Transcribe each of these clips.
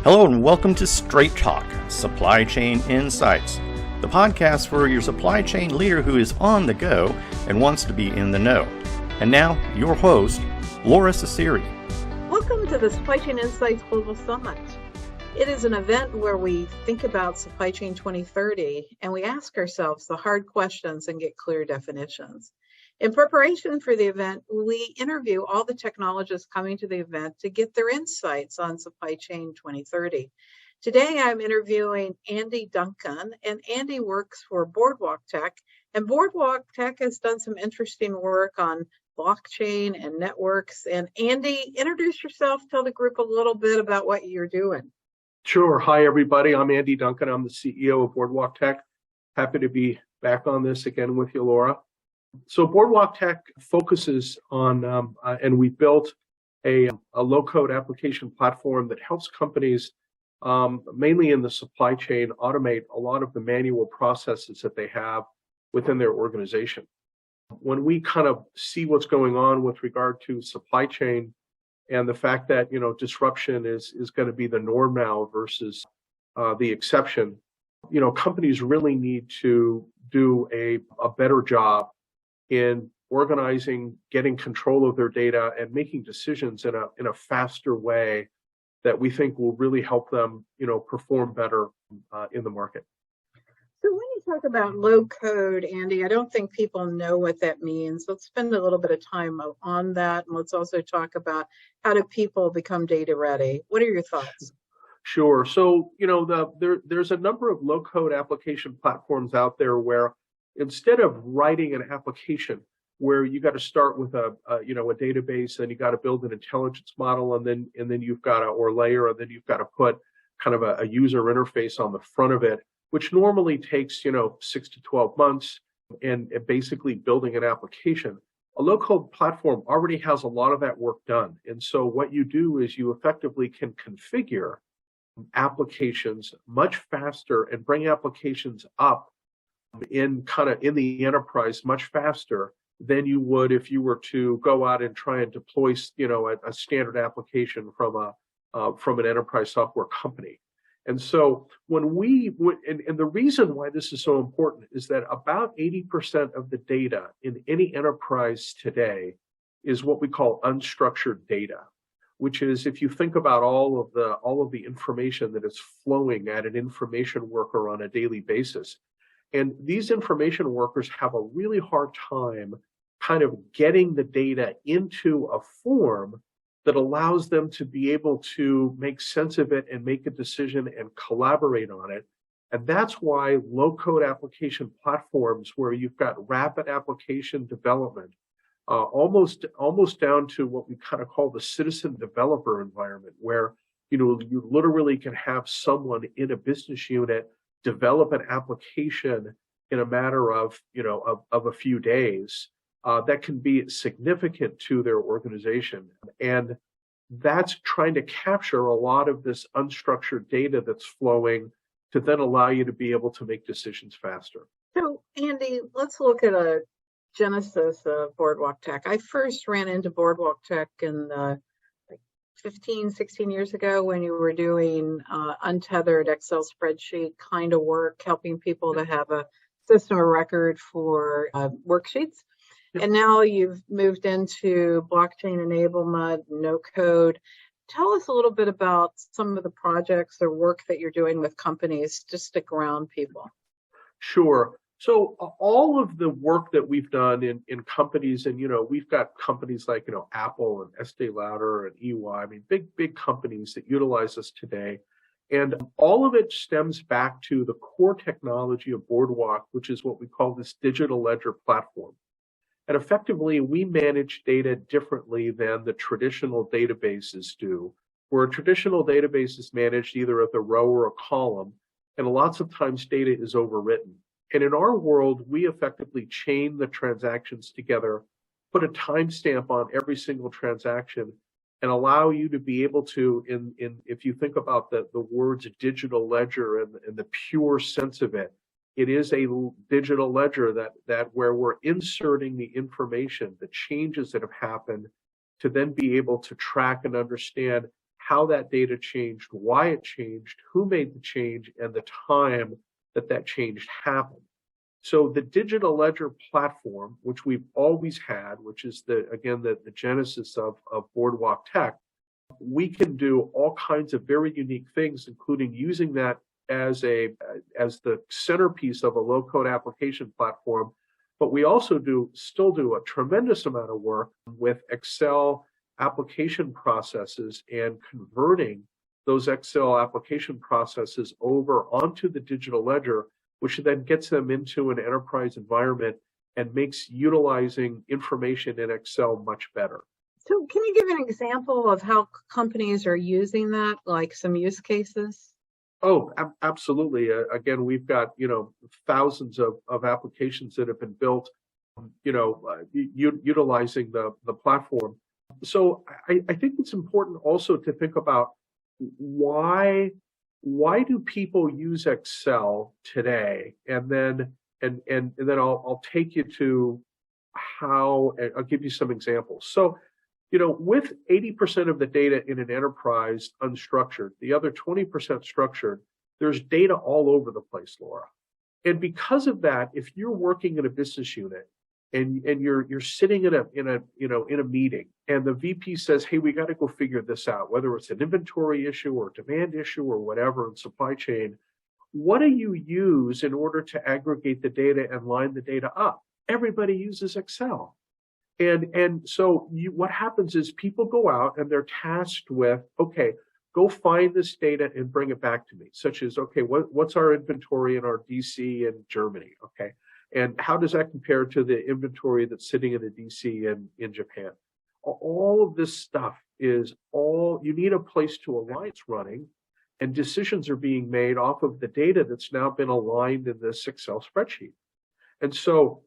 Hello and welcome to Straight Talk, Supply Chain Insights, the podcast for your supply chain leader who is on the go and wants to be in the know. And now, your host, Laura Ciceri. Welcome to the Supply Chain Insights Global Summit. It is an event where we think about Supply Chain 2030 and we ask ourselves the hard questions and get clear definitions. In preparation for the event, we interview all the technologists coming to the event to get their insights on Supply Chain 2030. Today, I'm interviewing Andy Duncan, and Andy works for Boardwalk Tech, and Boardwalk Tech has done some interesting work on blockchain and networks. And Andy, introduce yourself, tell the group a little bit about what you're doing. Sure. Hi, everybody. I'm Andy Duncan. I'm the CEO of Boardwalk Tech. Happy to be back on this again with you, Laura. So Boardwalk Tech focuses on, and we built a low-code application platform that helps companies, mainly in the supply chain, automate a lot of the manual processes that they have within their organization. When we kind of see what's going on with regard to supply chain and the fact that, disruption is going to be the norm now versus the exception, companies really need to do a better job in organizing, getting control of their data, and making decisions in a faster way that we think will really help them, perform better in the market. So when you talk about low code, Andy, I don't think people know what that means. Let's spend a little bit of time on that, and let's also talk about how do people become data ready. What are your thoughts? Sure. So, there's a number of low code application platforms out there where instead of writing an application where you got to start with a database, and you got to build an intelligence model, and then you've got to, or layer, and then you've got to put kind of a user interface on the front of it, which normally takes 6 to 12 months, and basically building an application. A low code platform already has a lot of that work done, and so what you do is you effectively can configure applications much faster and bring applications up in the enterprise much faster than you would if you were to go out and try and deploy a standard application from an enterprise software company. And so when and the reason why this is so important is that about 80% of the data in any enterprise today is what we call unstructured data, which is, if you think about all of the information that is flowing at an information worker on a daily basis. And these information workers have a really hard time kind of getting the data into a form that allows them to be able to make sense of it and make a decision and collaborate on it. And that's why low-code application platforms, where you've got rapid application development, almost down to what we kind of call the citizen developer environment, where you literally can have someone in a business unit develop an application in a matter of a few days, that can be significant to their organization. And that's trying to capture a lot of this unstructured data that's flowing to then allow you to be able to make decisions faster. So, Andy, let's look at a genesis of Boardwalk Tech. I first ran into Boardwalk Tech in 15, 16 years ago when you were doing untethered Excel spreadsheet kind of work, helping people to have a system of record for worksheets. Yep. And now you've moved into blockchain enablement, no code. Tell us a little bit about some of the projects or work that you're doing with companies to stick around people. Sure. So all of the work that we've done in companies, and we've got companies like Apple and Estee Lauder and EY, I mean big companies that utilize us today, and all of it stems back to the core technology of Boardwalk, which is what we call this digital ledger platform. And effectively, we manage data differently than the traditional databases do, where a traditional database is managed either at the row or a column, and lots of times data is overwritten. And in our world, we effectively chain the transactions together, put a timestamp on every single transaction, and allow you to be able to, if you think about the words digital ledger and the pure sense of it, it is a digital ledger that where we're inserting the information, the changes that have happened, to then be able to track and understand how that data changed, why it changed, who made the change, and the time that that change happened. So the digital ledger platform, which we've always had, which is the genesis of Boardwalk Tech, we can do all kinds of very unique things, including using that as the centerpiece of a low-code application platform. But we also still do a tremendous amount of work with Excel application processes and converting those Excel application processes over onto the digital ledger, which then gets them into an enterprise environment and makes utilizing information in Excel much better. So can you give an example of how companies are using that, like some use cases? Oh, absolutely. Again, we've got, thousands of applications that have been built, utilizing the platform. So I think it's important also to think about why do people use Excel today? And then I'll take you to how, I'll give you some examples. So, with 80% of the data in an enterprise unstructured, the other 20% structured, there's data all over the place, Laura. And because of that, if you're working in a business unit and you're sitting in a meeting and the VP says, hey, we got to go figure this out, whether it's an inventory issue or demand issue or whatever in supply chain, what do you use in order to aggregate the data and line the data up? Everybody uses Excel. And so what happens is people go out and they're tasked with, okay, go find this data and bring it back to me, such as, okay, what's our inventory in our DC in Germany? Okay. And how does that compare to the inventory that's sitting in a DC in Japan? All of this stuff you need a place to align it's running, and decisions are being made off of the data that's now been aligned in this Excel spreadsheet. And so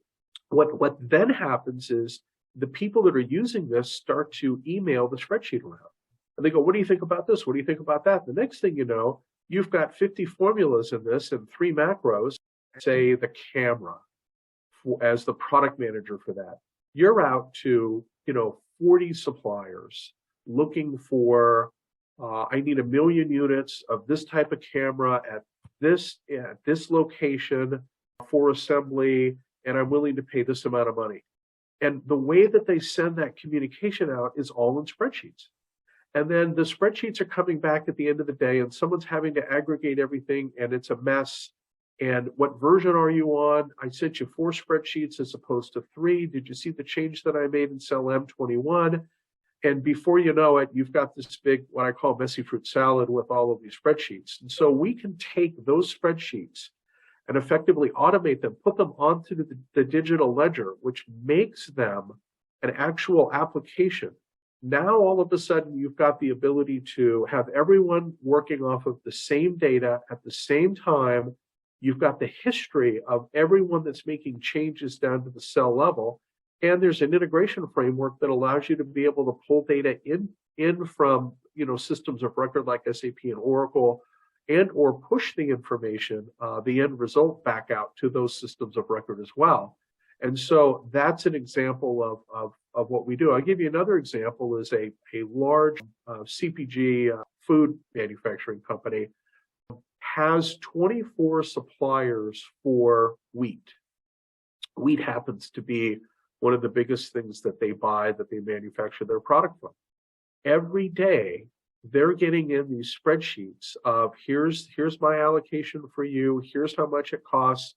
what then happens is the people that are using this start to email the spreadsheet around. And they go, what do you think about this? What do you think about that? The next thing you know, you've got 50 formulas in this and 3 macros, say the camera as the product manager for that. You're out to, 40 suppliers looking for, I need 1 million units of this type of camera at this location for assembly, and I'm willing to pay this amount of money. And the way that they send that communication out is all in spreadsheets. And then the spreadsheets are coming back at the end of the day, and someone's having to aggregate everything, and it's a mess. And what version are you on? I sent you 4 spreadsheets as opposed to 3. Did you see the change that I made in cell M21? And before you know it, you've got this big, what I call messy fruit salad with all of these spreadsheets. And so we can take those spreadsheets and effectively automate them, put them onto the digital ledger, which makes them an actual application. Now, all of a sudden, you've got the ability to have everyone working off of the same data at the same time. You've got the history of everyone that's making changes down to the cell level. And there's an integration framework that allows you to be able to pull data in from, systems of record like SAP and Oracle, and or push the information, the end result back out to those systems of record as well. And so that's an example of what we do. I'll give you another example is a large CPG food manufacturing company has 24 suppliers for wheat. Wheat happens to be one of the biggest things that they buy, that they manufacture their product from. Every day, they're getting in these spreadsheets of here's my allocation for you, here's how much it costs,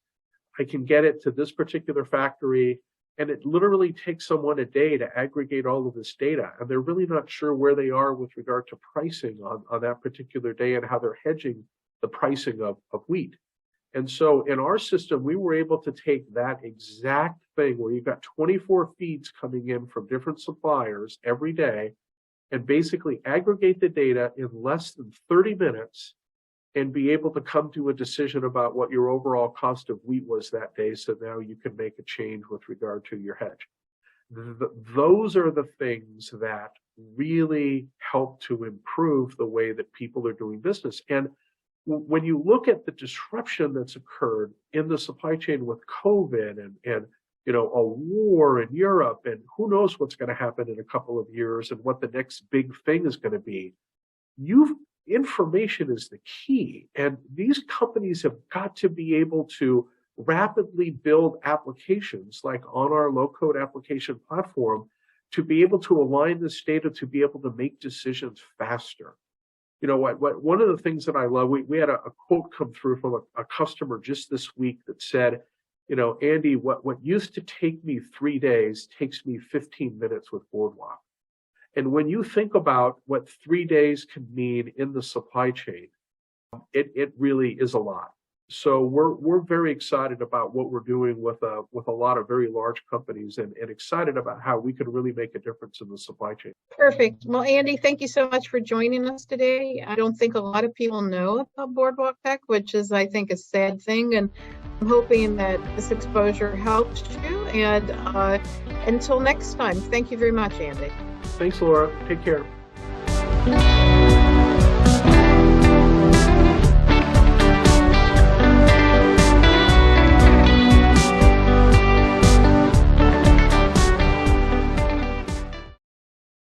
I can get it to this particular factory, and it literally takes someone a day to aggregate all of this data, and they're really not sure where they are with regard to pricing on that particular day and how they're hedging the pricing of wheat. And so in our system, we were able to take that exact thing where you've got 24 feeds coming in from different suppliers every day, and basically aggregate the data in less than 30 minutes and be able to come to a decision about what your overall cost of wheat was that day. So now you can make a change with regard to your hedge. Those are the things that really help to improve the way that people are doing business. And when you look at the disruption that's occurred in the supply chain with COVID and a war in Europe, and who knows what's going to happen in a couple of years and what the next big thing is going to be. information is the key. And these companies have got to be able to rapidly build applications like on our low-code application platform to be able to align this data to be able to make decisions faster. You know what one of the things that I love, we had a quote come through from a customer just this week that said, you know, Andy, what used to take me 3 days takes me 15 minutes with Boardwalk. And when you think about what 3 days can mean in the supply chain, it really is a lot. So we're very excited about what we're doing with a lot of very large companies and excited about how we can really make a difference in the supply chain. Perfect. Well, Andy, thank you so much for joining us today. I don't think a lot of people know about Boardwalk Tech, which is, I think, a sad thing. And I'm hoping that this exposure helps you. And until next time, thank you very much, Andy. Thanks, Laura. Take care.